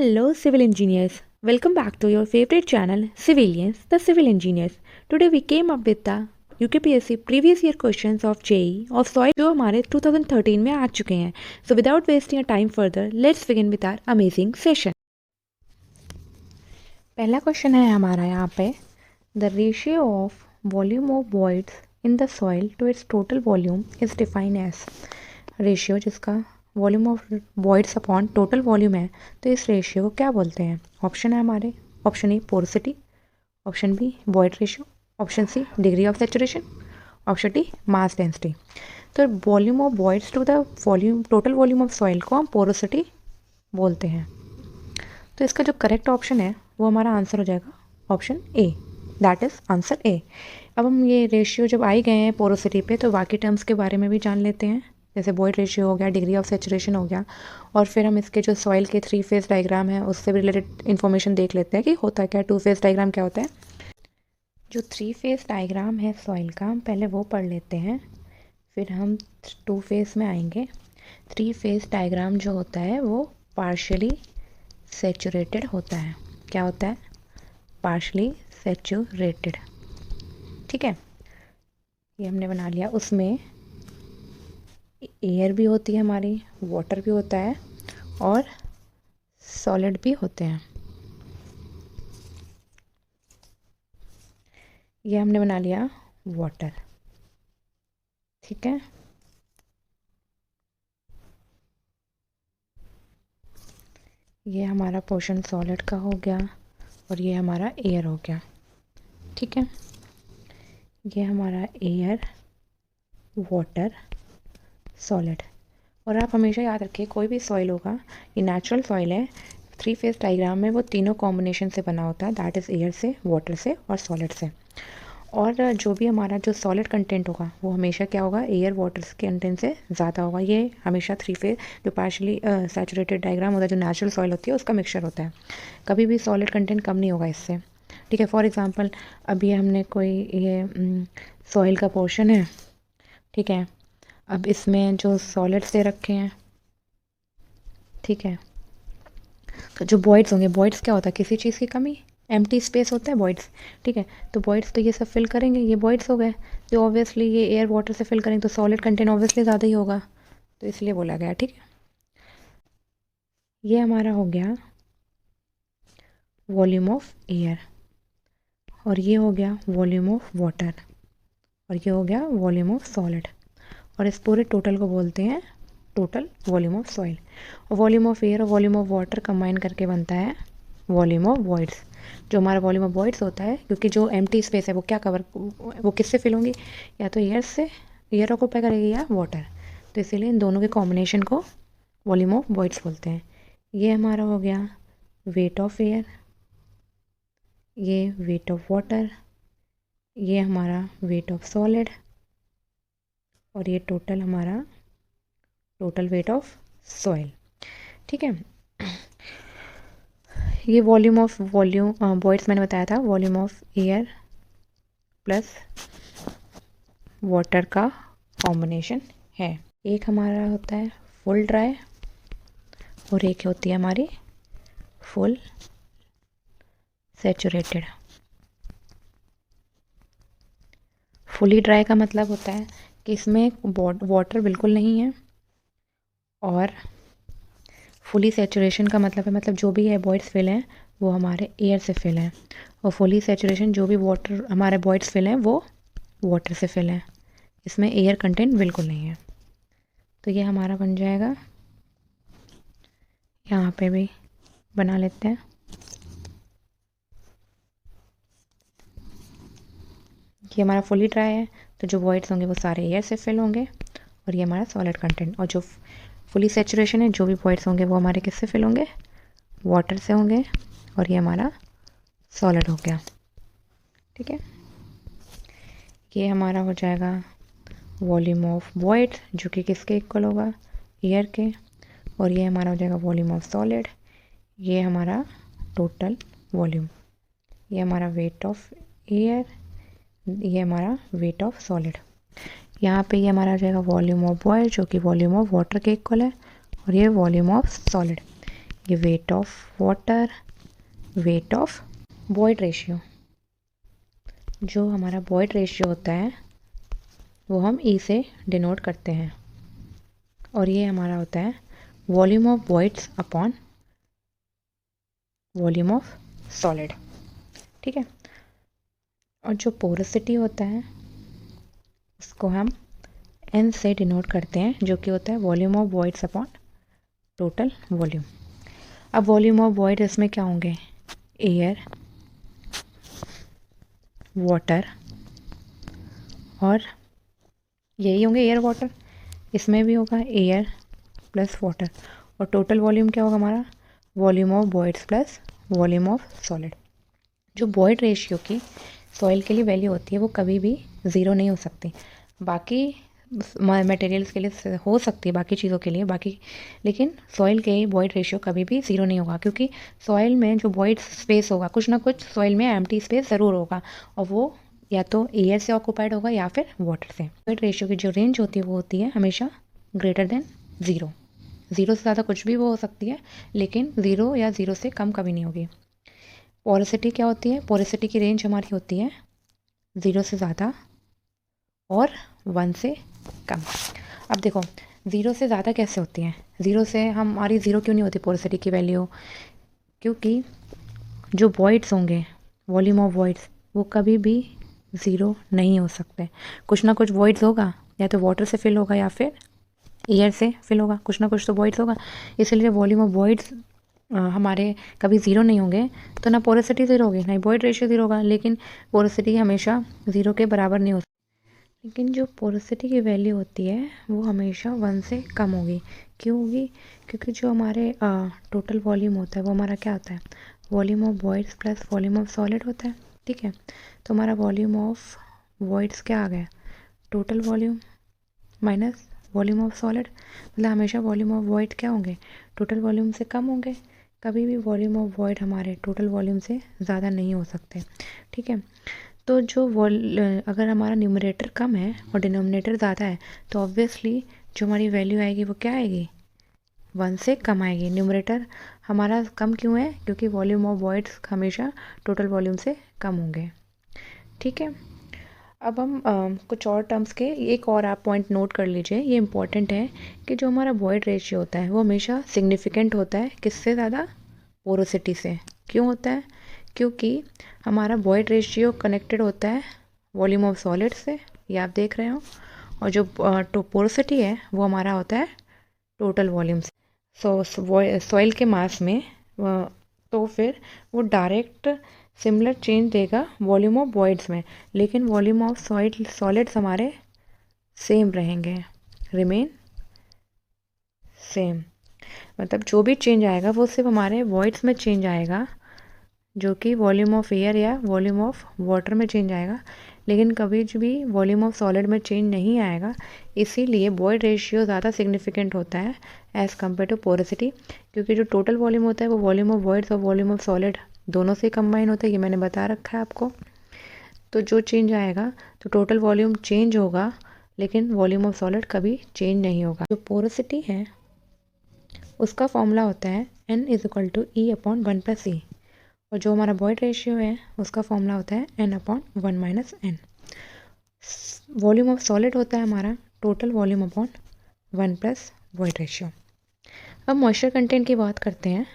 Hello, civil engineers. Welcome back to your favorite channel, Civilians, the Civil Engineers. Today we came up with the UKPSC previous year questions of JEE of soil जो हमारे 2013 में आ चुके हैं. So without wasting a time further, let's begin with our amazing session. पहला question है हमारा यहाँ पे The ratio of volume of voids in the soil to its total volume is defined as ratio जिसका volume of voids upon total volume है, तो इस ratio को क्या बोलते हैं? ऑप्शन है हमारे, option A porosity, option B void ratio, option C degree of saturation, option D mass density. तो volume of voids to the volume total volume of soil को हम पोरोसिटी बोलते हैं. तो इसका जो करेक्ट ऑप्शन है वो हमारा आंसर हो जाएगा option A, that is answer A. अब हम ये रेशियो जब आई गए हैं पोरोसिटी पे, तो बाकी टर्म्स के बारे में भी जान लेते हैं, जैसे वॉइड रेशियो हो गया, डिग्री ऑफ सेचुरेशन हो गया, और फिर हम इसके जो सॉइल के 3 फेज डायग्राम है उससे भी रिलेटेड इन्फॉर्मेशन देख लेते हैं कि होता है क्या, 2 फेज डायग्राम क्या होता है. जो 3 फेज डायग्राम है सॉइल का, हम पहले वो पढ़ लेते हैं, फिर हम 2 फेज में आएंगे. 3 फेज डायग्राम जो होता है वो पार्शियली सेचुरेटेड होता है. क्या होता है? Partially saturated. ठीक है, ये हमने बना लिया. उसमें एयर भी होती है हमारी, वाटर भी होता है और सॉलिड भी होते हैं. ये हमने बना लिया वाटर. ठीक है, ये हमारा पोर्शन सॉलिड का हो गया और ये हमारा एयर हो गया. ठीक है, ये हमारा एयर, वाटर, सॉलिड. और आप हमेशा याद रखिए, कोई भी सॉइल होगा, ये नेचुरल सॉइल है, 3 फेज डायग्राम में वो तीनों कॉम्बिनेशन से बना होता है, दैट इज़ एयर से, वाटर से और सॉलिड से. और जो भी हमारा जो सॉलिड कंटेंट होगा वो हमेशा क्या होगा, एयर वाटर के कंटेंट से ज़्यादा होगा. ये हमेशा 3 फेज जो पार्शियली सैचुरेटेड डायग्राम होता है, जो नेचुरल सॉइल होती है उसका मिक्सचर होता है. कभी भी सॉलिड कंटेंट कम नहीं होगा इससे. ठीक है, फॉर एग्जांपल अभी हमने कोई ये सॉइल का पोर्शन है, ठीक है, अब इसमें जो सॉलिड्स दे रखे हैं, ठीक है, तो जो वॉइड्स होंगे, वॉइड्स क्या होता है, किसी चीज़ की कमी, एम्प्टी स्पेस होता है वॉइड्स. ठीक है, तो वॉइड्स तो ये सब फिल करेंगे, ये वॉइड्स हो गए, जो ऑब्वियसली ये एयर वाटर से फिल करेंगे, तो सॉलिड कंटेंट ऑब्वियसली ज़्यादा ही होगा, तो इसलिए बोला गया. ठीक है, ये हमारा हो गया वॉल्यूम ऑफ एयर, और ये हो गया वॉल्यूम ऑफ वाटर, और ये हो गया वॉल्यूम ऑफ सॉलिड, और इस पूरे टोटल को बोलते हैं टोटल वॉल्यूम ऑफ सॉइल. और वॉल्यूम ऑफ एयर और वॉल्यूम ऑफ वाटर कंबाइन करके बनता है वॉल्यूम ऑफ वॉइड्स. जो हमारा वॉल्यूम ऑफ वॉइड्स होता है, क्योंकि जो एम्प्टी स्पेस है वो क्या कवर, वो किससे फिल होंगी, या तो एयर से, एयर ऑक्यूपाई करेगी, या वाटर, तो इसीलिए इन दोनों के कॉम्बिनेशन को वॉल्यूम ऑफ वॉइड्स बोलते हैं. ये हमारा हो गया वेट ऑफ एयर, ये वेट ऑफ वाटर, ये हमारा वेट ऑफ सॉलिड, और ये टोटल हमारा टोटल वेट ऑफ सॉइल. ठीक है, ये वॉल्यूम ऑफ वॉइड्स मैंने बताया था, volume of air plus water का कॉम्बिनेशन है. एक हमारा होता है फुल ड्राई और एक होती है हमारी फुल सैचुरेटेड. फुली ड्राई का मतलब होता है कि इसमें वाटर बिल्कुल नहीं है, और फुली सैचुरेशन का मतलब है, मतलब जो भी है वॉइड्स फिल हैं वो हमारे एयर से फिल हैं, और फुली सैचुरेशन जो भी वाटर हमारे वॉइड्स फिल हैं वो वाटर से फिल हैं, इसमें एयर कंटेंट बिल्कुल नहीं है. तो ये हमारा बन जाएगा, यहाँ पे भी बना लेते हैं. ये हमारा फुली ड्राई है, तो जो वॉइड्स होंगे वो सारे एयर से फिल होंगे, और ये हमारा सॉलिड कंटेंट. और जो फुली सैचुरेशन है, जो भी वॉइड्स होंगे वो हमारे किससे फिल होंगे, वाटर से होंगे, और ये हमारा सॉलिड हो गया. ठीक है, ये हमारा हो जाएगा वॉल्यूम ऑफ वॉइड, जो कि किसके इक्वल होगा, एयर के, और ये हमारा हो जाएगा वॉल्यूम ऑफ सॉलिड, ये हमारा टोटल वॉल्यूम, ये हमारा वेट ऑफ एयर, ये हमारा वेट ऑफ सॉलिड. यहाँ पे ये हमारा आ जाएगा वॉल्यूम ऑफ वॉइड, जो कि वॉल्यूम ऑफ वाटर के इक्वल है, और ये वॉल्यूम ऑफ सॉलिड. ये weight of water, weight of void ratio. जो हमारा वॉइड रेशियो होता है वो हम ई से डिनोट करते हैं, और ये हमारा होता है volume of voids upon volume of solid. ठीक है, और जो पोरोसिटी होता है उसको हम एन से डिनोट करते हैं, जो कि होता है volume of voids upon total volume. अब वॉल्यूम ऑफ वॉइड इसमें क्या होंगे, एयर, वाटर, और यही होंगे एयर वाटर, इसमें भी होगा एयर प्लस वाटर, और टोटल वॉल्यूम क्या होगा हमारा, volume of voids plus volume of solid. जो वॉइड रेशियो की सॉइल के लिए वैल्यू होती है वो कभी भी ज़ीरो नहीं हो सकती। बाकी मटेरियल्स के लिए हो सकती है, बाकी चीज़ों के लिए बाकी, लेकिन सॉइल के वॉइड रेशियो कभी भी ज़ीरो नहीं होगा, क्योंकि सॉइल में जो वॉइड स्पेस होगा, कुछ ना कुछ सॉइल में एम्प्टी स्पेस ज़रूर होगा, और वो या तो एयर से ऑक्यूपाइड होगा या फिर वाटर से। वॉइड रेशियो की जो रेंज होती है वो होती है हमेशा ग्रेटर देन ज़ीरो। ज़ीरो से ज़्यादा कुछ भी वो हो सकती है, लेकिन ज़ीरो या ज़ीरो से कम कभी नहीं होगी। पोरोसिटी क्या होती है, पोरोसिटी की रेंज हमारी होती है ज़ीरो से ज़्यादा और 1 से कम। अब देखो ज़ीरो से ज़्यादा कैसे होती है, ज़ीरो से हमारी ज़ीरो क्यों नहीं होती पोरोसिटी की वैल्यू, क्योंकि जो वॉइड्स होंगे, वॉल्यूम ऑफ वॉइड्स, वो कभी भी ज़ीरो नहीं हो सकते। कुछ ना कुछ वॉइड्स होगा, या तो वाटर से फिल होगा या फिर एयर से फिल होगा, कुछ ना कुछ तो वॉइड्स होगा, इसलिए वॉल्यूम ऑफ वॉइड्स हमारे कभी ज़ीरो नहीं होंगे, तो ना पोरोसिटी ज़ीरो होगी ना वॉइड रेशियो ज़ीरो होगा, लेकिन पोरोसिटी हमेशा ज़ीरो के बराबर नहीं हो सकती। लेकिन जो पोरोसिटी की वैल्यू होती है वो हमेशा 1 से कम होगी। क्यों होगी, क्योंकि जो हमारे टोटल वॉल्यूम होता है वो हमारा क्या होता है, volume of voids plus volume of solid होता है। ठीक है, तो हमारा वॉल्यूम ऑफ वॉइड्स क्या आ गया, total volume minus volume of solid, मतलब हमेशा वॉल्यूम ऑफ वॉइड क्या होंगे, टोटल वॉल्यूम से कम होंगे। कभी भी वॉल्यूम ऑफ वॉइड हमारे टोटल वॉल्यूम से ज़्यादा नहीं हो सकते। ठीक है, तो जो अगर हमारा न्यूमरेटर कम है और डिनोमिनेटर ज़्यादा है, तो ऑब्वियसली जो हमारी वैल्यू आएगी वो क्या आएगी, 1 से कम आएगी। न्यूमरेटर हमारा कम क्यों है, क्योंकि वॉल्यूम ऑफ वॉइड्स हमेशा टोटल वॉल्यूम से कम होंगे। ठीक है, अब हम कुछ और टर्म्स के एक और आप पॉइंट नोट कर लीजिए, ये इंपॉर्टेंट है कि जो हमारा वॉइड रेशियो होता है वो हमेशा सिग्निफिकेंट होता है, किससे ज़्यादा, पोरोसिटी से। क्यों होता है, क्योंकि हमारा वॉइड रेशियो कनेक्टेड होता है वॉल्यूम ऑफ सॉलिड से, ये आप देख रहे हो, और जो पोरोसिटी है वो हमारा होता है टोटल वॉल्यूम से। सॉइल के मास में तो फिर वो डायरेक्ट सिमिलर चेंज देगा वॉल्यूम ऑफ वॉइड्स में, लेकिन वॉल्यूम ऑफ सॉलिड्स हमारे सेम रहेंगे, रिमेन सेम। मतलब जो भी चेंज आएगा वो सिर्फ हमारे वॉइड्स में चेंज आएगा, जो कि वॉल्यूम ऑफ एयर या वॉल्यूम ऑफ वाटर में चेंज आएगा, लेकिन कभी भी वॉल्यूम ऑफ सॉलिड में चेंज नहीं आएगा। इसीलिए वॉइड रेशियो ज़्यादा सिग्निफिकेंट होता है एज़ कम्पेयर टू पोरोसिटी, क्योंकि जो टोटल वॉल्यूम होता है वो वॉल्यूम ऑफ वॉइड्स और वॉल्यूम ऑफ सॉलिड दोनों से कंबाइन होता है, ये मैंने बता रखा है आपको। तो जो चेंज आएगा तो टोटल वॉल्यूम चेंज होगा, लेकिन वॉल्यूम ऑफ सॉलिड कभी चेंज नहीं होगा। जो पोरोसिटी है उसका फॉर्मूला होता है N=E/1+E, और जो हमारा वॉइड रेशियो है उसका फॉर्मूला होता है N/1 - N। Volume of solid होता है हमारा total volume upon 1 + void ratio. अब मॉइस्चर कंटेंट की बात करते हैं,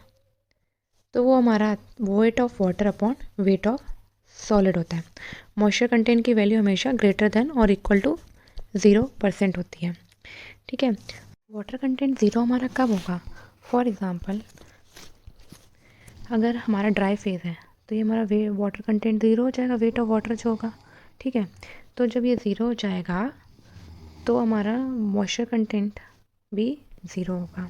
तो वो हमारा weight of water upon weight of solid होता है। मॉइस्चर कंटेंट की वैल्यू हमेशा ग्रेटर देन और इक्वल टू 0% होती है। ठीक है, वाटर कंटेंट ज़ीरो हमारा कब होगा, फॉर एग्ज़ाम्पल अगर हमारा ड्राई फेज़ है तो ये हमारा वाटर कंटेंट ज़ीरो हो जाएगा, वेट ऑफ वाटर जो होगा। ठीक है, तो जब ये ज़ीरो हो जाएगा तो हमारा मॉइस्चर कंटेंट भी ज़ीरो होगा।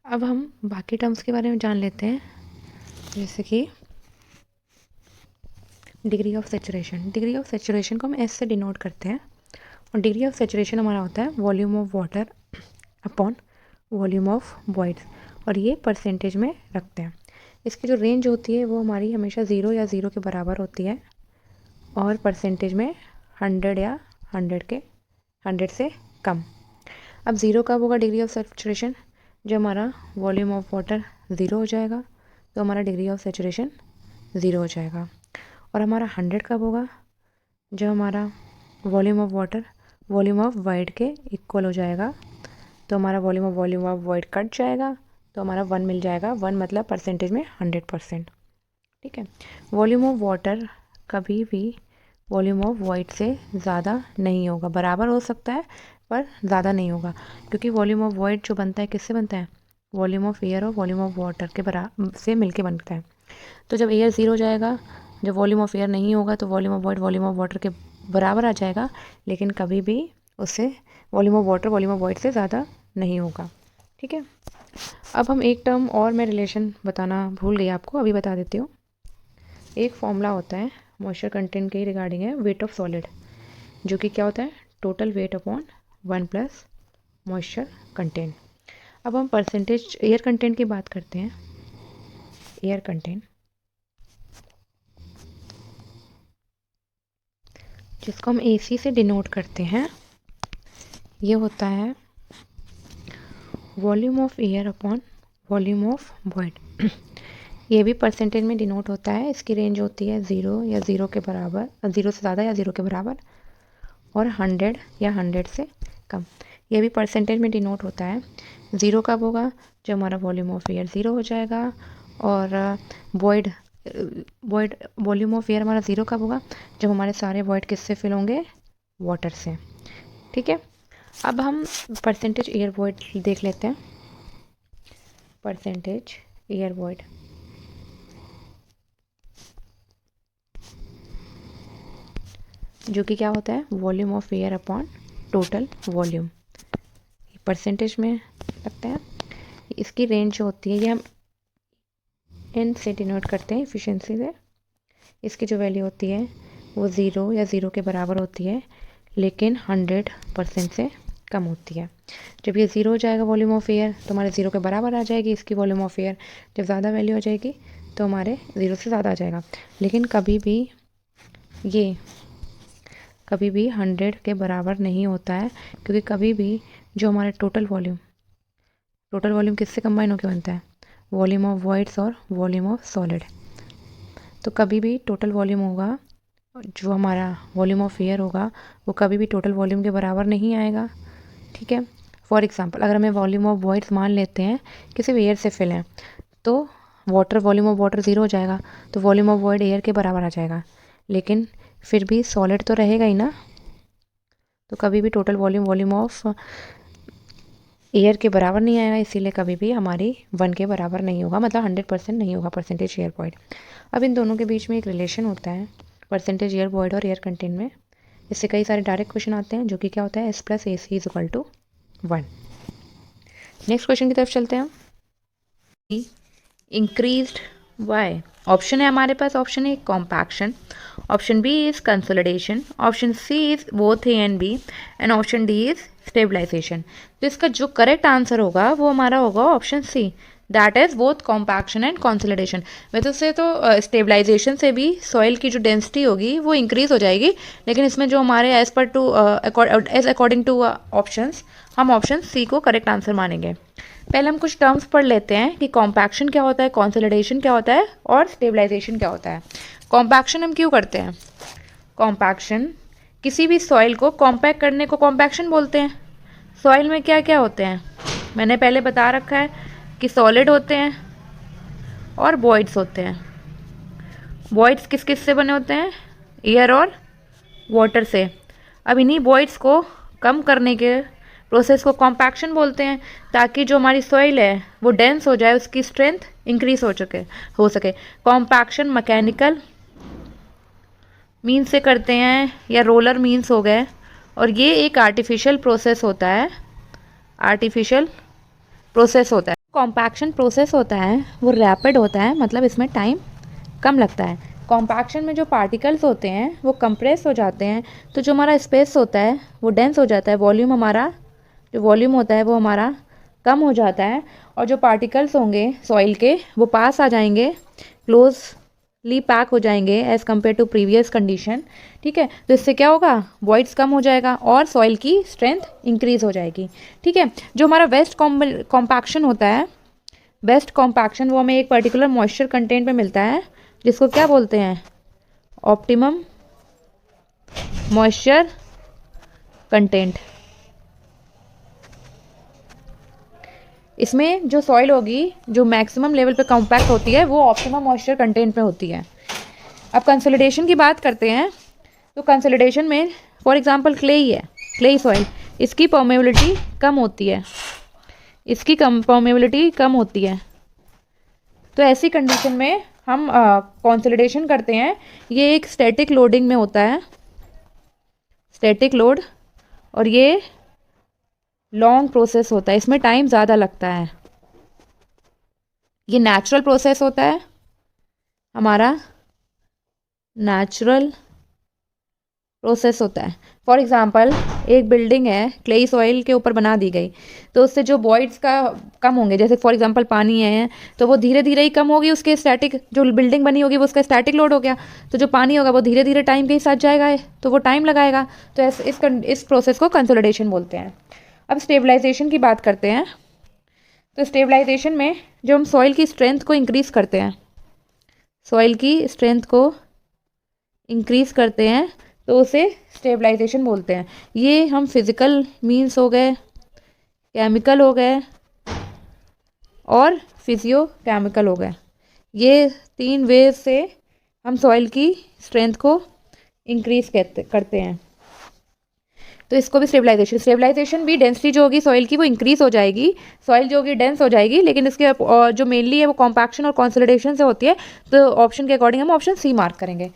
अब हम बाकी टर्म्स के बारे में जान लेते हैं, जैसे कि degree of saturation. Degree of saturation को हम एस से डिनोट करते हैं, और डिग्री ऑफ सेचुरेशन हमारा होता है volume of water upon volume of voids, और ये परसेंटेज में रखते हैं। इसकी जो रेंज होती है वो हमारी हमेशा ज़ीरो या ज़ीरो के बराबर होती है, और परसेंटेज में 100 या 100 से कम। अब ज़ीरो कब होगा डिग्री ऑफ सेचुरेशन, जब हमारा वॉल्यूम ऑफ वाटर ज़ीरो हो जाएगा तो हमारा डिग्री ऑफ सेचुरेशन ज़ीरो हो जाएगा। और हमारा 100 कब होगा? जब हमारा volume of water volume of wide के इक्वल हो जाएगा। तो हमारा वॉल्यूम ऑफ वाइड कट जाएगा तो हमारा 1 मिल जाएगा। 1 मतलब परसेंटेज में 100%। ठीक है। वॉल्यूम ऑफ वाटर कभी भी वॉल्यूम ऑफ वाइड से ज़्यादा नहीं होगा, बराबर हो सकता है पर ज़्यादा नहीं होगा, क्योंकि वॉल्यूम ऑफ वाइड जो बनता है किससे बनता है? वॉल्यूम ऑफ एयर और वॉल्यूम ऑफ वाटर के बराबर से मिलके बनता है। तो जब एयर ज़ीरो हो जाएगा, जब वॉल्यूम ऑफ एयर नहीं होगा तो volume of wide volume of water के बराबर आ जाएगा, लेकिन कभी भी उससे volume of water volume of wide से ज़्यादा नहीं होगा। ठीक है। अब हम एक टर्म और मैं रिलेशन बताना भूल गई आपको, अभी बता देती हूँ। एक फॉर्मूला होता है मॉइस्चर कंटेंट के रिगार्डिंग है, वेट ऑफ सॉलिड, जो कि क्या होता है? Total weight upon 1 plus moisture content. अब हम परसेंटेज एयर कंटेंट की बात करते हैं। एयर कंटेंट जिसको हम AC से डिनोट करते हैं, ये होता है volume of air upon volume of void. ये भी परसेंटेज में डिनोट होता है। इसकी रेंज होती है 0 या 0 के बराबर, 0 से ज़्यादा या 0 के बराबर, और 100 या 100 से कम। ये भी परसेंटेज में डिनोट होता है। 0 कब होगा? जब हमारा वॉल्यूम ऑफ एयर 0 हो जाएगा। और वॉइड वॉल्यूम ऑफ एयर हमारा 0 कब होगा? जब हमारे सारे वॉइड किससे फिल होंगे? वाटर से। ठीक है। अब हम परसेंटेज एयर वॉइड देख लेते हैं। परसेंटेज एयर वॉइड जो कि क्या होता है? Volume of air upon total volume, percentage में लगता है। इसकी रेंज जो होती है, ये हम n से डिनोट करते हैं, एफिशिएंसी से। इसकी जो वैल्यू होती है वो 0 या 0 के बराबर होती है, लेकिन 100% से कम होती है। जब ये 0 हो जाएगा वॉल्यूम ऑफ एयर तो हमारे 0 के बराबर आ जाएगी इसकी वॉल्यूम ऑफ एयर। जब ज़्यादा वैल्यू हो जाएगी तो हमारे 0 से ज़्यादा आ जाएगा, लेकिन कभी भी 100 के बराबर नहीं होता है, क्योंकि कभी भी जो हमारे टोटल वॉल्यूम किससे कंबाइन होकर बनता है? वॉल्यूम ऑफ वॉइड्स और वॉल्यूम ऑफ सॉलिड। तो कभी भी टोटल वॉल्यूम होगा, जो हमारा वॉल्यूम ऑफ एयर होगा, वो कभी भी टोटल वॉल्यूम के बराबर नहीं आएगा। ठीक है। फॉर एग्जांपल, अगर हमें वॉल्यूम ऑफ वॉइड्स मान लेते हैं कि सिर्फ एयर से फिल है, तो वॉल्यूम ऑफ वाटर 0 हो जाएगा, तो वॉल्यूम ऑफ वॉइड एयर के बराबर आ जाएगा, लेकिन फिर भी सॉलिड तो रहेगा ही ना। तो कभी भी टोटल वॉल्यूम ऑफ एयर के बराबर नहीं आएगा, इसीलिए कभी भी हमारी 1 के बराबर नहीं होगा, मतलब 100% नहीं होगा परसेंटेज एयर वॉइड। अब इन दोनों के बीच में एक रिलेशन होता है परसेंटेज एयर वॉइड और एयर कंटेंट में। इससे कई सारे डायरेक्ट क्वेश्चन आते हैं, जो कि क्या होता है? S + AC = 1। नेक्स्ट क्वेश्चन की तरफ चलते हैं हम। Increased Y. ऑप्शन है हमारे पास, option A compaction, option B is consolidation, option C is both A and B, and option D is stabilisation. तो इसका जो करेक्ट आंसर होगा वो हमारा होगा option C, that is both compaction and consolidation. वैसे से तो स्टेबलाइजेशन से भी सॉइल की जो डेंसिटी होगी वो इंक्रीज हो जाएगी, लेकिन इसमें जो हमारे एज अकॉर्डिंग टू ऑप्शंस, हम ऑप्शन सी को करेक्ट आंसर मानेंगे। पहले हम कुछ टर्म्स पढ़ लेते हैं कि कॉम्पैक्शन क्या होता है, कंसोलिडेशन क्या होता है और स्टेबलाइजेशन क्या होता है। कॉम्पैक्शन हम क्यों करते हैं? कॉम्पैक्शन, किसी भी सॉइल को कॉम्पैक्ट करने को कॉम्पैक्शन बोलते हैं। सॉइल में क्या क्या होते हैं मैंने पहले बता रखा है कि सॉलिड होते हैं और वॉइड्स होते हैं। वॉइड्स किस किस से बने होते हैं? एयर और वाटर से। अब इन्हीं वॉइड्स को कम करने के प्रोसेस को कॉम्पैक्शन बोलते हैं, ताकि जो हमारी सॉइल है वो डेंस हो जाए, उसकी स्ट्रेंथ इंक्रीज हो सके। कॉम्पैक्शन मैकेनिकल मीन्स से करते हैं या रोलर मीन्स हो गए, और ये एक आर्टिफिशियल प्रोसेस होता है। आर्टिफिशियल प्रोसेस होता है। कॉम्पैक्शन प्रोसेस होता है वो रैपिड होता है, मतलब इसमें टाइम कम लगता है। कॉम्पैक्शन में जो पार्टिकल्स होते हैं वो कंप्रेस हो जाते हैं, तो जो हमारा स्पेस होता है वो डेंस हो जाता है। वॉल्यूम हमारा जो वॉल्यूम होता है वो हमारा कम हो जाता है, और जो पार्टिकल्स होंगे सॉइल के वो पास आ जाएंगे क्लोज पैक हो जाएंगे as compare to previous condition, ठीक है। तो इससे क्या होगा, वॉइड्स कम हो जाएगा और सॉइल की स्ट्रेंथ इंक्रीज हो जाएगी, ठीक है। जो हमारा वेस्ट कॉम्पैक्शन होता है, वेस्ट कॉम्पैक्शन वो हमें एक पर्टिकुलर मॉइस्चर कंटेंट पे मिलता है, जिसको क्या बोलते हैं, ऑप्टिमम मॉइस्चर कंटेंट। इसमें जो सॉइल होगी जो मैक्सिमम लेवल पे कॉम्पैक्ट होती है वो ऑप्टिमम मॉइस्चर कंटेंट में होती है। अब कंसोलिडेशन की बात करते हैं, तो कंसोलिडेशन में फॉर एग्जांपल क्ले ही है, क्ले सॉइल, इसकी परमेबिलिटी कम होती है, इसकी परमेबिलिटी कम होती है। तो ऐसी कंडीशन में हम कंसोलिडेशन करते हैं। ये एक स्टैटिक लोडिंग में होता है, स्टैटिक लोड, और ये लॉन्ग प्रोसेस होता है, इसमें टाइम ज़्यादा लगता है। ये नेचुरल प्रोसेस होता है हमारा, नेचुरल प्रोसेस होता है। फॉर एग्जांपल एक बिल्डिंग है क्लेई सॉइल के ऊपर बना दी गई, तो उससे जो वॉइड्स का कम होंगे, जैसे फॉर एग्जांपल पानी है तो वो धीरे धीरे ही कम होगी, उसके स्टैटिक जो बिल्डिंग बनी होगी वो उसका स्टैटिक लोड हो गया, तो जो पानी होगा वो धीरे धीरे टाइम के साथ जाएगा, तो वो टाइम लगाएगा। तो इस प्रोसेस को कंसोलिडेशन बोलते हैं। अब स्टेबलाइजेशन की बात करते हैं। तो स्टेबलाइजेशन में जो हम सॉइल की स्ट्रेंथ को इंक्रीज़ करते हैं, सॉइल की स्ट्रेंथ को इंक्रीज़ करते हैं, तो उसे स्टेबलाइजेशन बोलते हैं। ये हम फिज़िकल मींस हो गए, केमिकल हो गए और फिजियो केमिकल हो गए। ये 3 वेज से हम सॉइल की स्ट्रेंथ को इंक्रीज़ करते हैं। तो इसको भी स्टेबलाइजेशन भी डेंसिटी जो होगी सॉइल की वो इंक्रीज़ हो जाएगी, सॉइल जो होगी डेंस हो जाएगी, लेकिन इसके जो मेनली है वो कॉम्पैक्शन और कंसोलिडेशन से होती है। तो ऑप्शन के अकॉर्डिंग हम ऑप्शन सी मार्क करेंगे।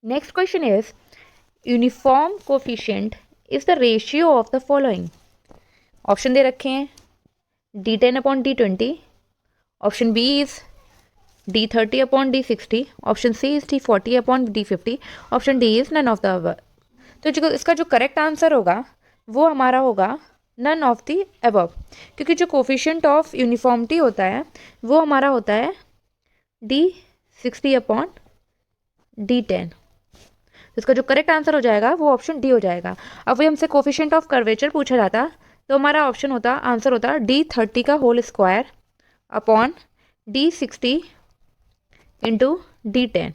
Next question is uniform coefficient is the ratio of the following. Option दे रखे हैं D10/D20, option B is D30/D60, option C is D40/D50, option D is none of the above. तो जो इसका जो correct answer होगा वो हमारा होगा नन ऑफ द अबव, क्योंकि जो कोफिशिएंट ऑफ यूनिफॉर्मिटी होता है वो हमारा होता है D60/D10। इसका जो करेक्ट आंसर हो जाएगा वो ऑप्शन डी हो जाएगा। अब वही हमसे कोफिशिएंट ऑफ कर्वेचर पूछा जाता तो हमारा ऑप्शन होता, आंसर होता D30 का whole square upon D60 into D10,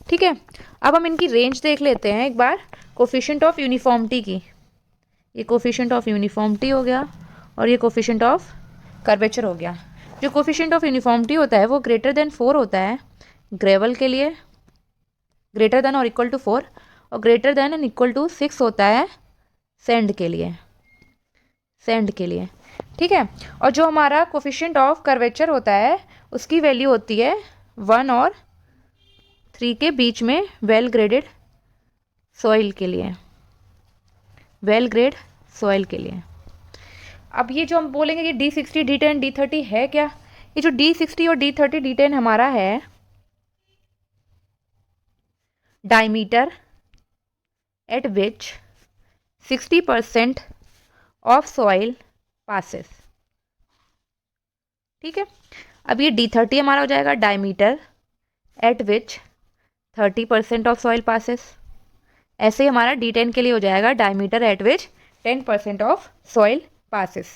ठीक है। अब हम इनकी रेंज देख लेते हैं एक बार कोफिशिएंट ऑफ यूनिफॉर्मिटी की। ये कोफिशिएंट ऑफ यूनिफॉर्मिटी हो गया और ये कोफिशिएंट ऑफ कर्वेचर हो गया। जो कोफिशिएंट ऑफ यूनिफॉर्मिटी होता है वो ग्रेटर देन 4 होता है ग्रेवल के लिए, ग्रेटर देन और इक्वल टू 4, और greater than and equal to 6 होता है सैंड के लिए, सैंड के लिए, ठीक है। और जो हमारा कोफिशिएंट ऑफ कर्वेचर होता है उसकी वैल्यू होती है 1 और 3 के बीच में वेल ग्रेडेड सॉइल के लिए, वेल ग्रेड सॉइल के लिए। अब ये जो हम बोलेंगे कि D60, D10, D30 है क्या, ये जो D60 और D30, D10 हमारा है diameter at which 60% of soil passes, ठीक है। अब ये D30 हमारा हो जाएगा diameter at which 30% of soil passes। ऐसे ही हमारा D10 के लिए हो जाएगा diameter at which 10% of soil passes।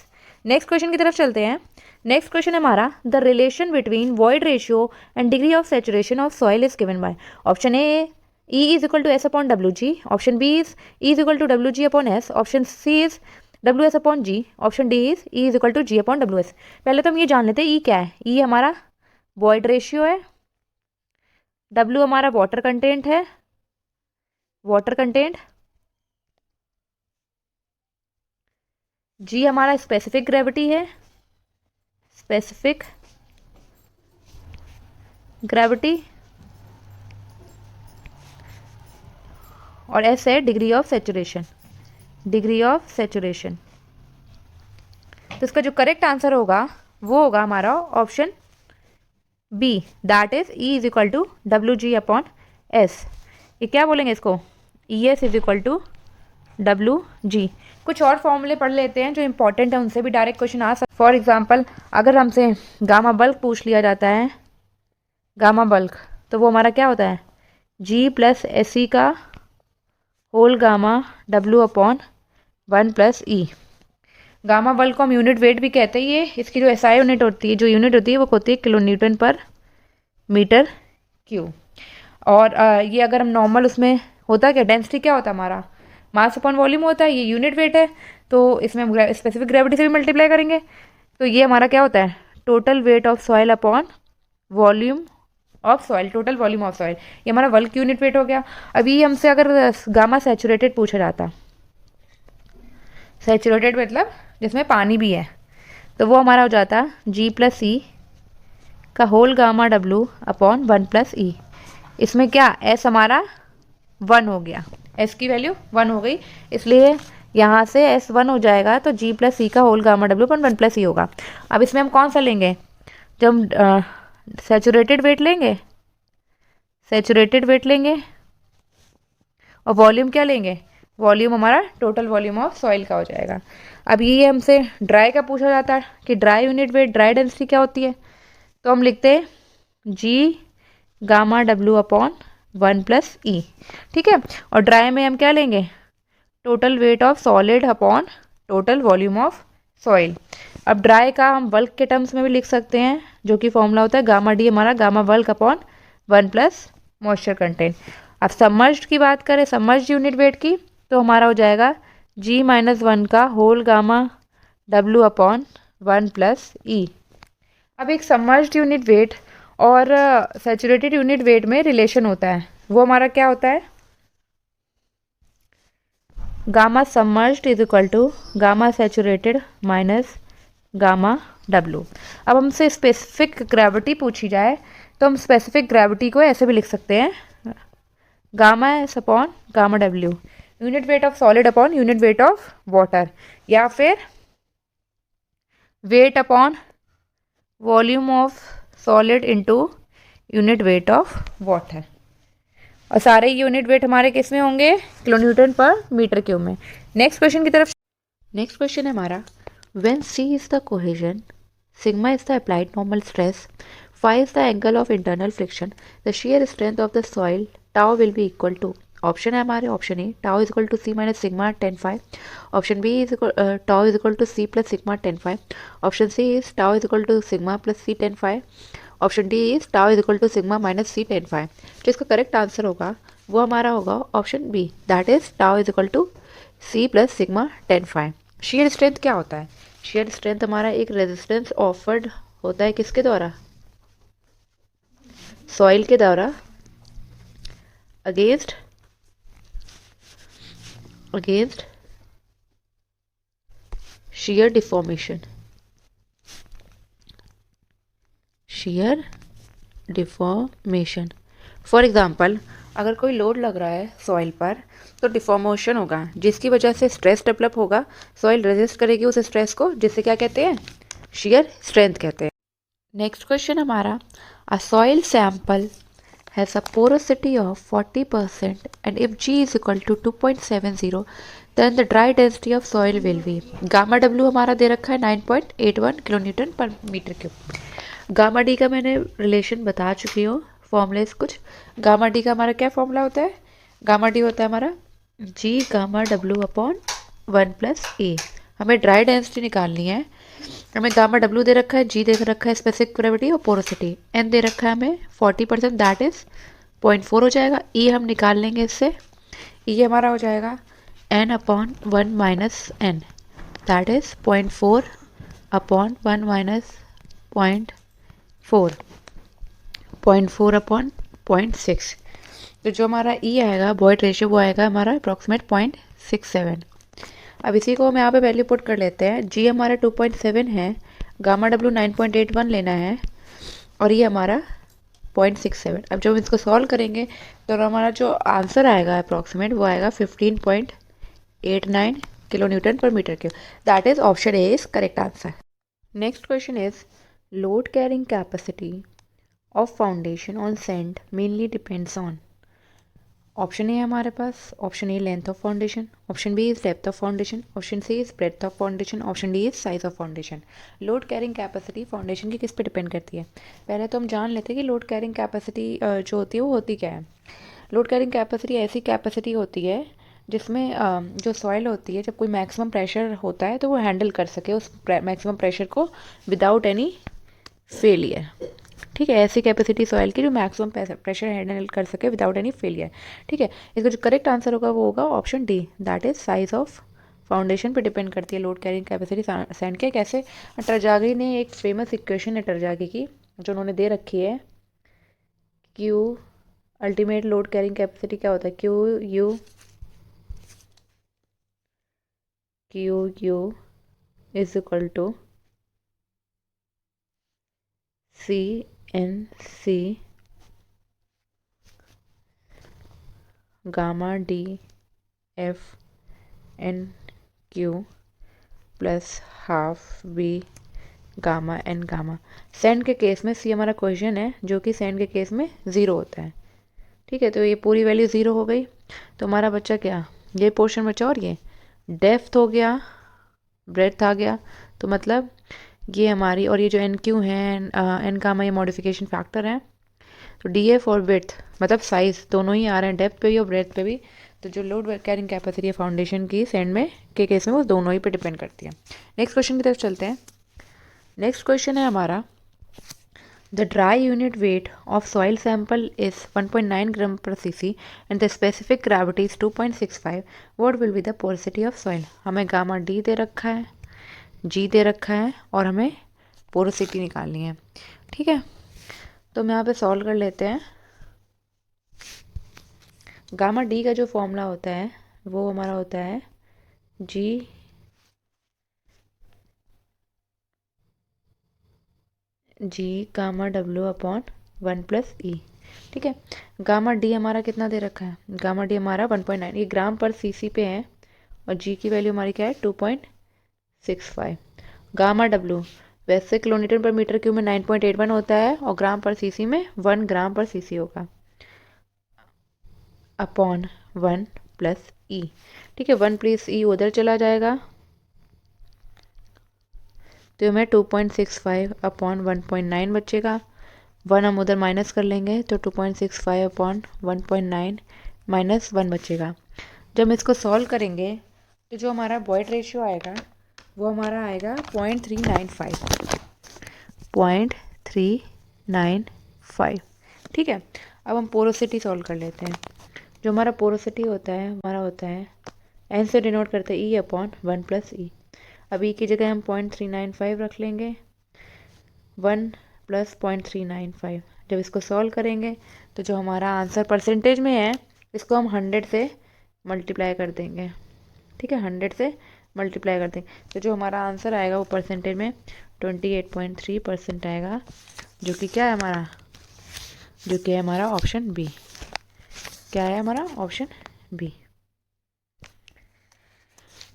Next question की तरफ चलते हैं। नेक्स्ट क्वेश्चन हमारा the relation between void ratio and degree of saturation of soil is given by. Option A E is equal to S/WG, option B is E is equal to WG/S, option C is WS/G, option D is E is equal to G/WS। पहले तो हम ये जान लेते हैं E क्या है। E हमारा वॉइड रेशियो है, W हमारा वाटर कंटेंट है, वाटर कंटेंट, G हमारा स्पेसिफिक ग्रेविटी है, स्पेसिफिक ग्रेविटी, और S है degree of saturation, degree of saturation. तो इसका जो करेक्ट आंसर होगा वो होगा हमारा option B, that is E is equal to WG/S। ये क्या बोलेंगे इसको, ES is equal to WG। कुछ और फॉर्मूले पढ़ लेते हैं जो इंपॉर्टेंट है, उनसे भी डायरेक्ट क्वेश्चन आ सकता। फॉर एग्जांपल अगर हमसे गामा बल्क पूछ लिया जाता है, गामा बल्क, तो वो हमारा क्या होता है, G+SE का whole gamma W/1+E। Gamma bulk को हम यूनिट वेट भी कहते हैं। ये इसकी जो SI यूनिट होती है, जो यूनिट होती है वो होती है kilo newton per metre cube. और ये अगर हम नॉर्मल उसमें होता क्या, डेंसिटी क्या होता है हमारा, मास अपॉन वॉल्यूम होता है। ये यूनिट वेट है तो इसमें हम स्पेसिफिक ग्रेविटी से भी मल्टीप्लाई करेंगे। तो ये हमारा क्या होता है, total weight of soil upon volume of soil, total volume of soil, ये हमारा बल्क यूनिट वेट हो गया। अभी हमसे अगर गामा सैचुरेटेड पूछा जाता, सैचुरेटेड मतलब जिसमें पानी भी है, तो वो हमारा हो जाता G+E का होल गामा W/1+E। इसमें क्या S हमारा 1 हो गया, S की वैल्यू 1 हो गई, इसलिए यहाँ से S 1 हो जाएगा तो G+E का होल गामा W/1+E होगा। अब इसमें हम कौन सा लेंगे, जब हम सैचुरेटेड वेट लेंगे, सैचुरेटेड वेट लेंगे, और वॉल्यूम क्या लेंगे, वॉल्यूम हमारा टोटल वॉल्यूम ऑफ सॉइल का हो जाएगा। अब ये हमसे ड्राई का पूछा जाता है कि dry unit weight, dry density क्या होती है, तो हम लिखते हैं G गामा W/1+E। ठीक है, और ड्राई में हम क्या लेंगे, total weight of solid upon total volume of soil. अब ड्राई का हम बल्क के टर्म्स में भी लिख सकते हैं, जो कि फॉर्मूला होता है गामा D हमारा gamma bulk upon 1+ moisture content. अब सबमर्ज्ड की बात करें, सबमर्ज्ड यूनिट वेट की, तो हमारा हो जाएगा G-1 का होल गामा W/1+E। अब एक सबमर्ज्ड यूनिट वेट और सैचुरेटेड यूनिट वेट में रिलेशन होता है, वो हमारा क्या होता है, gamma submerged is equal to gamma saturated minus gamma W। अब हमसे स्पेसिफिक ग्रेविटी पूछी जाए तो हम स्पेसिफिक ग्रेविटी को ऐसे भी लिख सकते हैं, gamma S upon gamma W, unit weight of solid upon unit weight of water, या फिर weight upon volume of solid into unit weight of water. और सारे यूनिट वेट हमारे किस में होंगे, kilo newton per metre cube में। Next question की तरफ, नेक्स्ट क्वेश्चन है हमारा, when C is the cohesion, sigma is the applied normal stress, phi is the angle of internal friction, the shear strength of the soil tau will be equal to, option है हमारे, option A tau is equal to C minus sigma 10 phi, option B is tau is equal to C plus sigma 10 phi, option C is tau is equal to sigma plus C 10 phi, option D is tau is equal to sigma minus C 10 phi. जो इसका correct answer होगा वो हमारा होगा option B, that is tau is equal to C plus sigma 10 phi. Shear strength क्या होता है, shear strength हमारा एक रेजिस्टेंस ऑफर्ड होता है किसके द्वारा, सॉइल के द्वारा against shear deformation, shear deformation। For example अगर कोई लोड लग रहा है सॉइल पर तो डिफॉर्मेशन होगा, जिसकी वजह से स्ट्रेस डेवलप होगा, सॉइल रेजिस्ट करेगी उस स्ट्रेस को, जिससे क्या कहते हैं, शेयर स्ट्रेंथ कहते हैं। नेक्स्ट क्वेश्चन हमारा, अ soil sample has a porosity of 40% and if G is equal to 2.70 then the dry density of soil will be, gamma W हमारा दे रखा है 9.81 kilo newton per metre cube. Gamma D का मैंने relation बता चुकी हूँ, formulas कुछ। Gamma D का हमारा क्या फॉर्मूला होता है, गामा डी होता है हमारा G गामा W/1+A। हमें ड्राई डेंसिटी निकालनी है, हमें गामा W दे रखा है, G दे रखा है स्पेसिफिक ग्रेविटी और पोरोसिटी, N दे रखा है हमें 40%, दैट इज 0.4 हो जाएगा। E हम निकाल लेंगे इससे, E हमारा हो जाएगा N/1 minus N, that is 0.4 upon 1 minus 0.4, 0.4 upon 0.6। तो जो हमारा E आएगा बॉयड रेशियो वो आएगा हमारा अप्रॉक्सीमेट 0.67। अब इसी को हम यहाँ पे वैल्यू पुट कर लेते हैं, G हमारा 2.7 है, गामा W 9.81 लेना है और ये हमारा 0.67। अब जब इसको सॉल्व करेंगे तो हमारा जो आंसर आएगा अप्रॉक्सीमेट वो आएगा 15.89 kilo newton per metre cube, that is option A is correct answer. Next question is, load carrying capacity of foundation on sand mainly depends on, option A है हमारे पास, option A length of foundation, option B is depth of foundation, option C is breadth of foundation, option D is size of foundation. Load carrying capacity foundation की किस पे depend करती है? पहले तो हम जान लेते हैं कि लोड कैरिंग कैपेसिटी जो होती है वो होती क्या है। लोड कैरिंग कैपेसिटी ऐसी कैपेसिटी होती है जिसमें जो सॉइल होती है, जब कोई मैक्सिमम प्रेशर होता है तो वो हैंडल कर सके उस मैक्सिमम प्रेशर को विदाउट एनी फेलियर। ठीक है, ऐसी कैपेसिटी सॉइल की जो मैक्सिमम प्रेशर हैंडल कर सके विदाउट एनी फेलियर। ठीक है, इसका जो करेक्ट आंसर होगा वो होगा option D, that is size of foundation पे डिपेंड करती है लोड कैरिंग कैपेसिटी सैंड के। कैसे? टरजागी ने एक फेमस इक्वेशन है टरजागी की जो उन्होंने दे रखी है, Q ultimate load carrying capacity क्या होता है, Q is equal to C N C gamma D F N Q plus half B gamma N gamma. Sand के केस में सी हमारा क्वेश्चन है जो कि सैंड के केस में ज़ीरो होता है। ठीक है, तो ये पूरी वैल्यू ज़ीरो हो गई, तो हमारा बच्चा क्या, ये पोर्शन बचा और ये डेप्थ हो गया, ब्रेड्थ आ गया, तो मतलब ये हमारी, और ये जो एन क्यू है एन गामा ये मॉडिफिकेशन फैक्टर है, तो डी एफ और विड्थ मतलब साइज दोनों ही आ रहे हैं, डेप्थ पे भी और ब्रेड्थ पे भी। तो जो लोड कैरिंग कैपेसिटी है फाउंडेशन की सैंड में के केस में वो दोनों ही पे डिपेंड करती है। नेक्स्ट क्वेश्चन की तरफ चलते हैं। नेक्स्ट क्वेश्चन है हमारा, the dry unit weight of soil sample is 1.9 ग्राम पर cc and the specific gravity is 2.65, what will be the porosity of soil. हमें गामा डी दे रखा है, जी दे रखा है और हमें पोरोसिटी निकालनी है। ठीक है, तो हम यहाँ पे सॉल्व कर लेते हैं। गामा डी का जो फॉर्मूला होता है वो हमारा होता है जी गामा डब्ल्यू अपॉन 1+E। ठीक है, गामा डी हमारा कितना दे रखा है, गामा डी हमारा 1.9, ये ग्राम पर सीसी पे है, और जी की वैल्यू हमारी क्या है 2.65। गामा डब्ल्यू वैसे किलोमीटर पर मीटर क्यूब में 9.81 होता है और ग्राम पर सीसी में 1 ग्राम पर सीसी होगा, अपॉन 1+E। ठीक है, 1+E उधर चला जाएगा तो हमें 2.65 अपॉन 1.9 बचेगा, 1 हम उधर माइनस कर लेंगे तो 2.65 अपॉन 1.9 माइनस 1 बचेगा। जब हम इसको सॉल्व करेंगे तो जो हमारा बॉयड रेशियो आएगा वो हमारा आएगा 0.395। ठीक है, अब हम पोरोसिटी सॉल्व कर लेते हैं। जो हमारा पोरोसिटी होता है हमारा होता है, एन से डिनोट करते हैं E अपॉन 1+E। अब E की जगह हम 0.395 रख लेंगे, 1 + 0.395। जब इसको सॉल्व करेंगे तो जो हमारा आंसर परसेंटेज में है इसको हम 100 से मल्टीप्लाई कर देंगे। ठीक है, 100 से मल्टीप्लाई कर देंगे तो जो हमारा आंसर आएगा वो परसेंटेज में 28.3% आएगा, जो कि क्या है हमारा, जो कि है हमारा ऑप्शन बी। क्या है हमारा ऑप्शन बी।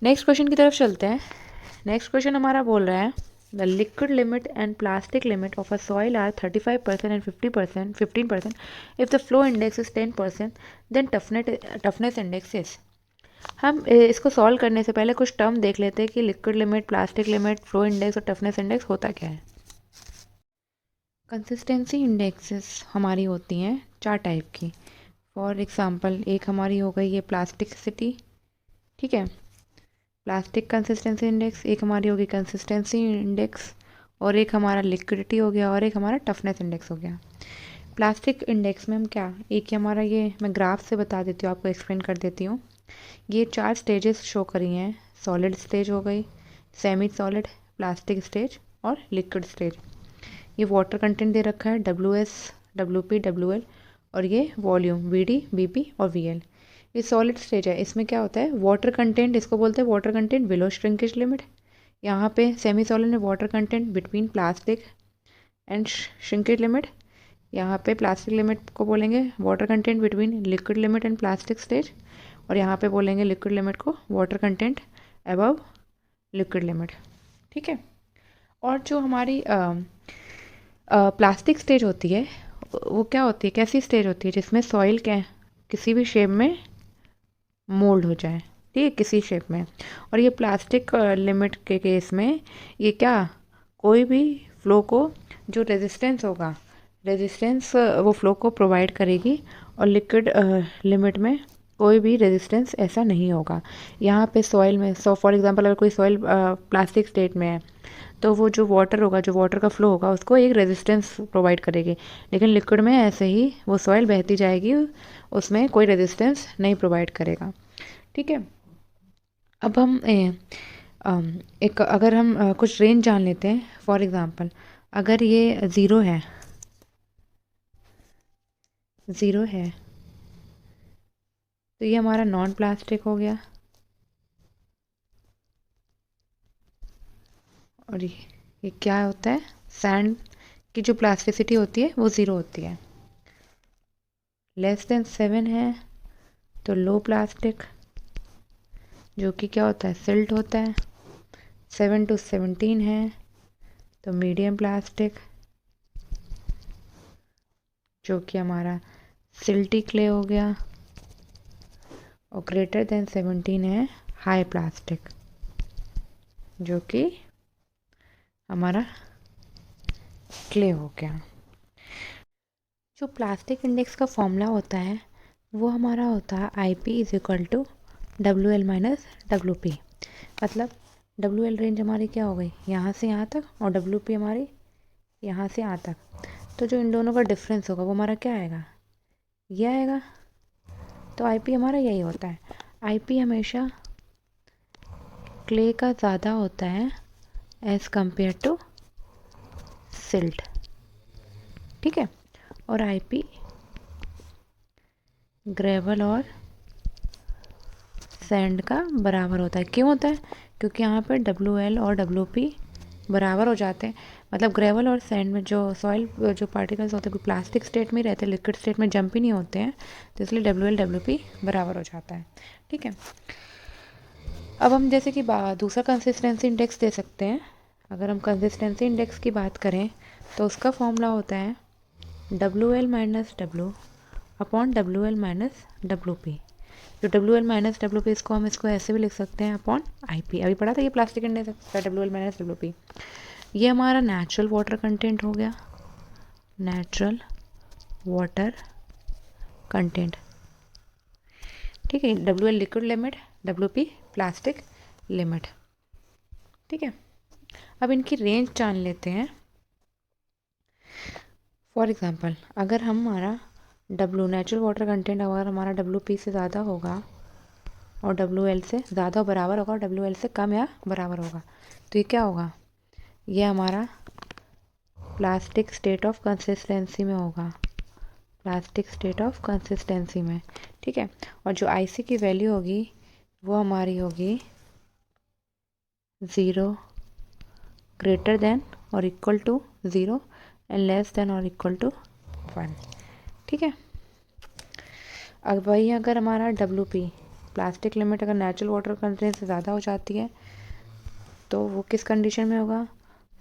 नेक्स्ट क्वेश्चन की तरफ चलते हैं। नेक्स्ट क्वेश्चन हमारा बोल रहा है, the liquid limit and plastic limit of a soil are 35% and 50%, 15%। If the flow index is 10%, then toughness index is. हम इसको सॉल्व करने से पहले कुछ टर्म देख लेते हैं कि liquid limit, plastic limit, flow index और टफनेस इंडेक्स होता क्या है। कंसिस्टेंसी इंडेक्सेस हमारी होती हैं 4 टाइप की। फॉर एग्जांपल एक हमारी हो गई ये प्लास्टिसिटी, ठीक है, प्लास्टिक कंसिस्टेंसी इंडेक्स, एक हमारी होगी कंसिस्टेंसी इंडेक्स, और एक हमारा लिक्विडिटी हो गया, और एक हमारा टफनेस इंडेक्स हो गया। प्लास्टिक इंडेक्स में हम क्या, एक ही हमारा ये मैं ग्राफ से बता देती हूँ, आपको एक्सप्लेन कर देती हूँ। ये 4 स्टेजेस शो करी हैं, सॉलिड स्टेज हो गई, सेमी सॉलिड, प्लास्टिक स्टेज और लिक्विड स्टेज। ये वाटर कंटेंट दे रखा है WS, WP, WL, और ये वॉल्यूम VD, BP और VL। ये सॉलिड स्टेज है, इसमें क्या होता है, वाटर कंटेंट, इसको बोलते हैं water content below shrinkage limit. यहाँ पे सेमी सॉलिड में water content between plastic and shrinkage limit. यहाँ पे प्लास्टिक लिमिट को बोलेंगे water content between liquid limit and plastic stage, और यहाँ पे बोलेंगे लिक्विड लिमिट को water content above liquid limit. ठीक है, और जो हमारी प्लास्टिक स्टेज होती है वो क्या होती है, कैसी स्टेज होती है, जिसमें सॉइल क्या किसी भी शेप में मोल्ड हो जाए, ठीक है, किसी शेप में। और ये प्लास्टिक लिमिट के केस में ये क्या, कोई भी फ्लो को जो रेजिस्टेंस होगा, रेजिस्टेंस वो फ्लो को प्रोवाइड करेगी, और लिक्विड लिमिट में कोई भी रेजिस्टेंस ऐसा नहीं होगा। यहाँ पे सॉइल में, फॉर एग्जांपल अगर कोई सॉइल प्लास्टिक स्टेट में है तो वो जो वाटर होगा, जो वाटर का फ्लो होगा, उसको एक रेजिस्टेंस प्रोवाइड करेगी। लेकिन लिक्विड में ऐसे ही वो सॉइल बहती जाएगी, उसमें कोई रेजिस्टेंस नहीं प्रोवाइड करेगा, ठीक है। अब हम एक अगर हम कुछ रेंज जान लेते हैं। फॉर एग्जांपल अगर ये ज़ीरो है, तो ये हमारा नॉन प्लास्टिक हो गया, और ये क्या होता है, सैंड की जो प्लास्टिसिटी होती है वो ज़ीरो होती है। लेस देन 7 है तो लो प्लास्टिक, जो कि क्या होता है, सिल्ट होता है। 7 to 17 है तो मीडियम प्लास्टिक, जो कि हमारा सिल्टी क्ले हो गया। और ग्रेटर देन 17 है हाई प्लास्टिक, जो कि हमारा क्ले हो गया। जो प्लास्टिक इंडेक्स का फॉर्मूला होता है वो हमारा होता है IP is equal to WL minus WP। मतलब WL रेंज हमारी क्या हो गई, यहाँ से यहाँ तक, और WP हमारी यहाँ से यहाँ तक। तो जो इन दोनों का डिफरेंस होगा वो हमारा क्या आएगा, ये आएगा। तो IP हमारा यही होता है। IP हमेशा क्ले का ज़्यादा होता है एज़ कम्पेयर टू सिल्ट, ठीक है। और IP ग्रेवल और सैंड का बराबर होता है। क्यों होता है, क्योंकि यहाँ पर WL और WP बराबर हो जाते हैं। मतलब ग्रेवल और सैंड में जो सॉइल जो पार्टिकल्स होते हैं प्लास्टिक स्टेट में ही रहते हैं, लिक्विड स्टेट में जंप ही नहीं होते हैं, तो इसलिए WL WP बराबर हो जाता है, ठीक है। अब हम जैसे कि दूसरा कंसिस्टेंसी इंडेक्स दे सकते हैं। अगर हम कंसिस्टेंसी इंडेक्स की बात करें तो उसका फॉर्मूला होता है WL minus W upon WL minus WP। जो WL माइनस WP इसको हम इसको ऐसे भी लिख सकते हैं अपॉन IP। अभी पढ़ा था ये प्लास्टिक इंडेक्स का WL माइनस WP। ये हमारा नेचुरल वाटर कंटेंट हो गया, नेचुरल वाटर कंटेंट, ठीक है। WL liquid limit, WP plastic limit, ठीक है। अब इनकी रेंज जान लेते हैं। फॉर एग्जांपल अगर हमारा W नेचुरल वाटर कंटेंट अगर हमारा WP से ज़्यादा होगा और WL से ज़्यादा बराबर होगा और WL से कम या बराबर होगा, तो ये क्या होगा, ये हमारा प्लास्टिक स्टेट ऑफ कंसिस्टेंसी में होगा, प्लास्टिक स्टेट ऑफ कंसिस्टेंसी में, ठीक है। और जो IC की वैल्यू होगी वो हमारी होगी 0 ग्रेटर देन और equal to 0 and less than और इक्वल टू 1, ठीक है। अब वही अगर हमारा WP प्लास्टिक लिमिट अगर नेचुरल वाटर कंटेंट से ज़्यादा हो जाती है तो वो किस कंडीशन में होगा,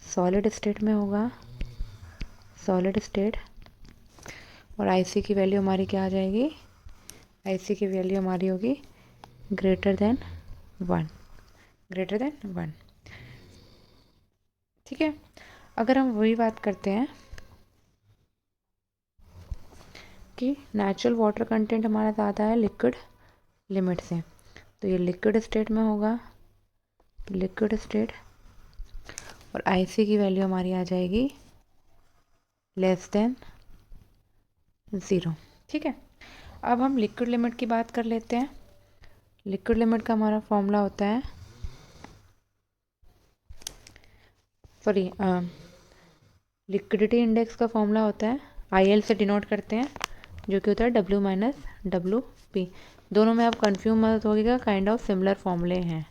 सॉलिड स्टेट में होगा, सॉलिड स्टेट। और IC की वैल्यू हमारी क्या आ जाएगी, IC की वैल्यू हमारी होगी ग्रेटर देन 1, ग्रेटर देन 1, ठीक है। अगर हम वही बात करते हैं कि नेचुरल वाटर कंटेंट हमारा ज़्यादा है लिक्विड लिमिट से, तो ये लिक्विड स्टेट में होगा, लिक्विड स्टेट। और IC की वैल्यू हमारी आ जाएगी लेस देन 0, ठीक है। अब हम लिक्विड लिमिट की बात कर लेते हैं। लिक्विड लिमिट का हमारा फॉर्मूला होता है, सॉरी लिक्विडिटी इंडेक्स का फॉर्मूला होता है, IL से डिनोट करते हैं, जो कि होता है W माइनस WP। दोनों में आप कंफ्यूज मत होगा, काइंड ऑफ सिमिलर फॉर्मूले हैं,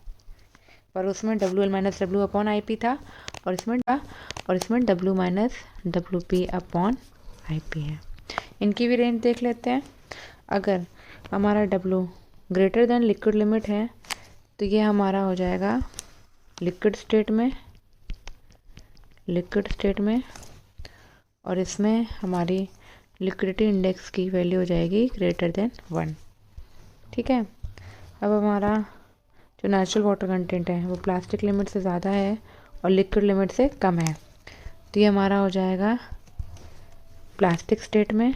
पर उसमें WL minus W upon IP था और इसमें W minus WP upon IP है। इनकी भी रेंज देख लेते हैं। अगर हमारा W greater than liquid limit है तो ये हमारा हो जाएगा लिक्विड स्टेट में, और इसमें हमारी लिक्विडिटी इंडेक्स की वैल्यू हो जाएगी ग्रेटर देन 1। ठीक है, अब हमारा जो नेचुरल वाटर कंटेंट है वो प्लास्टिक लिमिट से ज़्यादा है और लिक्विड लिमिट से कम है, तो ये हमारा हो जाएगा प्लास्टिक स्टेट में,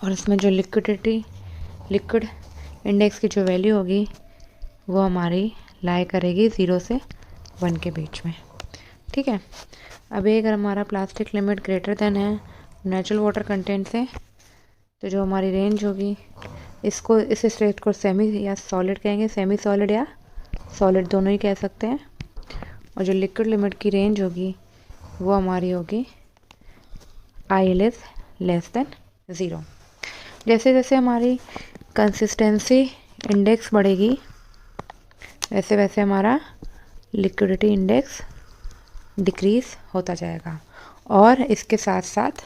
और इसमें जो लिक्विड इंडेक्स की जो वैल्यू होगी वो हमारी लाई करेगी 0 से 1 के बीच में। ठीक है, अभी अगर हमारा प्लास्टिक लिमिट ग्रेटर देन है नेचुरल वाटर कंटेंट से, तो जो हमारी रेंज होगी इसको, इस स्टेट को सेमी या सॉलिड कहेंगे, सेमी सॉलिड या सॉलिड दोनों ही कह सकते हैं। और जो लिक्विड लिमिट की रेंज होगी वो हमारी होगी IL इज़ लेस देन 0। जैसे जैसे हमारी कंसिस्टेंसी इंडेक्स बढ़ेगी वैसे वैसे हमारा लिक्विडिटी इंडेक्स डिक्रीज़ होता जाएगा, और इसके साथ साथ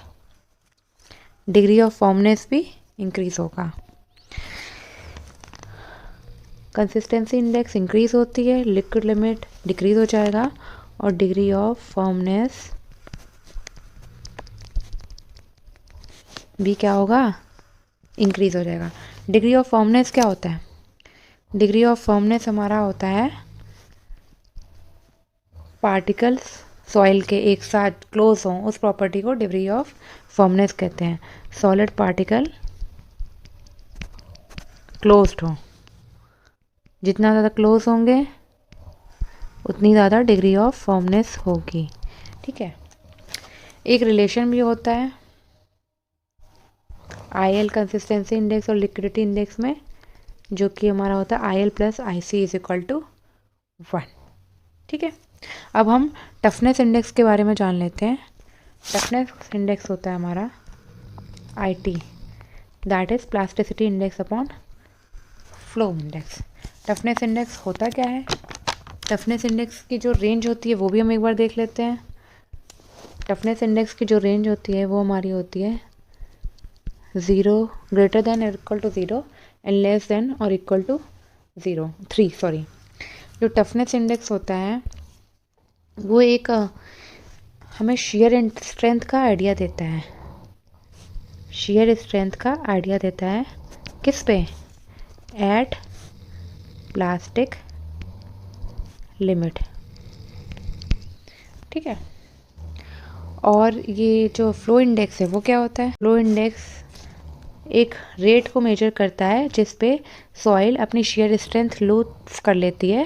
डिग्री ऑफ फॉर्मनेस भी इंक्रीज़ होगा। कंसिस्टेंसी इंडेक्स इंक्रीज़ होती है, लिक्विड लिमिट डिक्रीज़ हो जाएगा, और डिग्री ऑफ फॉर्मनेस भी क्या होगा, इंक्रीज़ हो जाएगा। डिग्री ऑफ फॉर्मनेस क्या होता है? डिग्री ऑफ फॉर्मनेस हमारा होता है पार्टिकल्स सॉइल के एक साथ क्लोज हों, उस प्रॉपर्टी को डिग्री ऑफ फॉर्मनेस कहते हैं। सॉलिड पार्टिकल क्लोज्ड हो, जितना ज़्यादा क्लोज होंगे उतनी ज़्यादा डिग्री ऑफ फॉर्मनेस होगी। ठीक है, एक रिलेशन भी होता है IL कंसिस्टेंसी इंडेक्स और लिक्विडिटी इंडेक्स में, जो कि हमारा होता है IL + IC is equal to 1। ठीक है, अब हम टफनेस इंडेक्स के बारे में जान लेते हैं। टफनेस इंडेक्स होता है हमारा IT, that is plasticity index upon flow index. Toughness index होता क्या है? टफनेस इंडेक्स की जो रेंज होती है वो भी हम एक बार देख लेते हैं। टफनेस इंडेक्स की जो रेंज होती है वो हमारी होती है 0 ग्रेटर देन और equal to 0 and less than और इक्वल टू 3 सॉरी। जो टफनेस इंडेक्स होता है वो एक हमें shear स्ट्रेंथ का आइडिया देता है। shear स्ट्रेंथ का आइडिया देता है किस पे? At plastic limit. ठीक है, और ये जो फ्लो इंडेक्स है वो क्या होता है? फ्लो इंडेक्स एक रेट को मेजर करता है जिस पे सॉइल अपनी shear स्ट्रेंथ लूज कर लेती है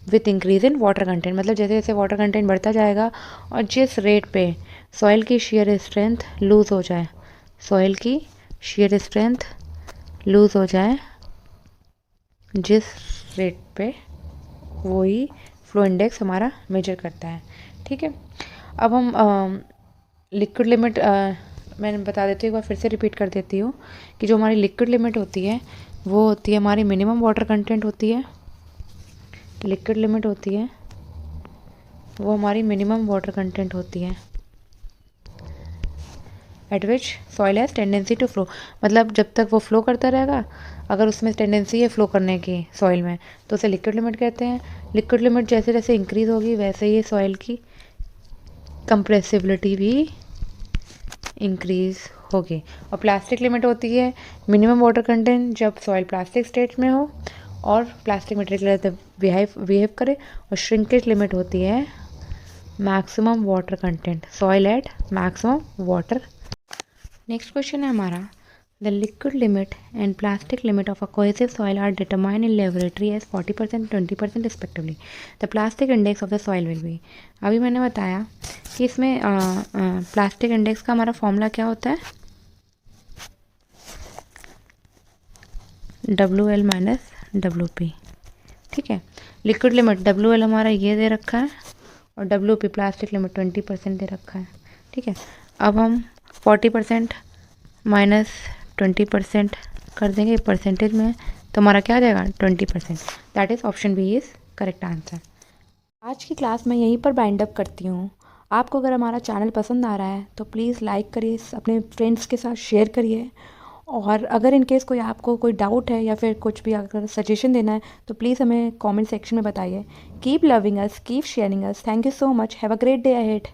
with increase in water content. मतलब जैसे जैसे वाटर कंटेंट बढ़ता जाएगा और जिस रेट पे सॉइल की shear स्ट्रेंथ लूज़ हो जाए, सॉइल की shear स्ट्रेंथ लूज़ हो जाए जिस रेट पे, वही फ्लो इंडेक्स हमारा मेजर करता है। ठीक है, अब हम लिक्विड लिमिट मैंने बता देती हूँ, एक बार फिर से रिपीट कर देती हूँ कि जो हमारी लिक्विड लिमिट होती है वो होती है हमारी मिनिमम वाटर कंटेंट होती है। लिक्विड लिमिट होती है वो हमारी मिनिमम वाटर कंटेंट होती है at which soil has tendency to flow. मतलब जब तक वो फ्लो करता रहेगा, अगर उसमें टेंडेंसी है फ्लो करने की सॉइल में, तो उसे लिक्विड लिमिट कहते हैं। लिक्विड लिमिट जैसे जैसे इंक्रीज़ होगी वैसे ही सॉइल की कंप्रेसिबिलिटी भी इंक्रीज़ होगी। और प्लास्टिक लिमिट होती है मिनिमम वाटर कंटेंट जब सॉइल प्लास्टिक स्टेट में हो और प्लास्टिक मटेरियल बिहेव करे, और श्रिंकेज लिमिट होती है maximum water content, soil at maximum water. Next question है हमारा, the liquid limit and plastic limit of a cohesive soil are determined in laboratory as 40% 20% respectively. The plastic index of the soil will be. अभी मैंने बताया कि इसमें plastic index का हमारा formula क्या होता है? WL - WP। ठीक है, लिक्विड लिमिट WL हमारा ये दे रखा है और WP प्लास्टिक लिमिट 20% दे रखा है। ठीक है, अब हम 40% माइनस 20% कर देंगे परसेंटेज में, तो हमारा क्या आ जाएगा? 20%। That is option B is correct answer. आज की क्लास मैं यहीं पर बाइंड अप करती हूँ। आपको अगर हमारा चैनल पसंद आ रहा है तो प्लीज़ लाइक करिए, अपने फ्रेंड्स के साथ शेयर करिए, और अगर इन केस कोई आपको कोई डाउट है या फिर कुछ भी अगर सजेशन देना है तो प्लीज़ हमें कमेंट सेक्शन में बताइए। Keep loving us, keep sharing us. Thank you so much. Have a great day ahead.